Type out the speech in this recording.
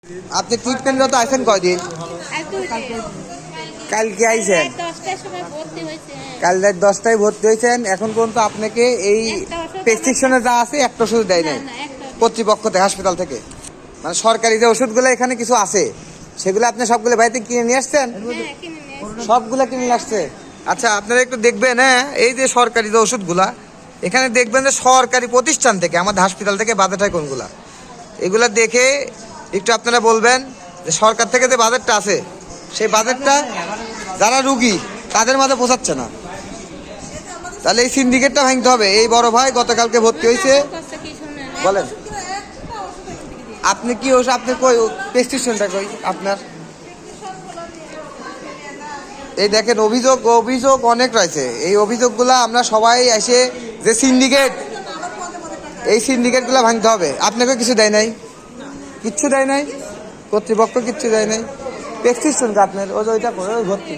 আপনি ট্রিটমেন্টরত আছেন কয়দিন? কালকে আইছেন? কাল রাত 10টায় ভর্তি হয়েছেন। এখন পর্যন্ত আপনাকে এই প্রেসক্রিপশনে যা আছে একটা ওষুধ দেয় নাই কর্তৃপক্ষ থেকে, হাসপাতাল থেকে। মানে সরকারি যে ওষুধগুলো এখানে কিছু আছে সেগুলো আপনি সবগুলো বাড়িতে কিনে নিয়ে আসছেন? সবগুলো কিনে নিয়ে আসছে। আচ্ছা, আপনারা একটু দেখবেন, হ্যাঁ, এই যে সরকারি যে ওষুধগুলা এখানে দেখবেন যে সরকারি প্রতিষ্ঠান থেকে, আমাদের হাসপাতাল থেকে বাজেট হয় কোনগুলা, এগুলা দেখে একটু আপনারা বলবেন যে সরকার থেকে যে বাজেটটা আছে সেই বাজেটটা যারা রুগী তাদের মাঝে পৌঁছাচ্ছে না। তাহলে এই সিন্ডিকেটটা ভাঙতে হবে। এই বড় ভাই গতকালকে ভর্তি হয়েছে। বলেন আপনি কি ওষুধ, আপনি কই প্রেসক্রিপশনটা কই আপনার? এই দেখেন, অভিযোগ অনেক রয়েছে। এই অভিযোগগুলা আমরা সবাই এসে যে সিন্ডিকেট, এই সিন্ডিকেটগুলো ভাঙতে হবে। আপনাকে কিছু দেয় নাই? কিচ্ছু দেয় নাই কর্তৃপক্ষ, কিচ্ছু দেয় নাই। প্রেসক্রিপশন আপনার ওইটা করে ওই ভর্তি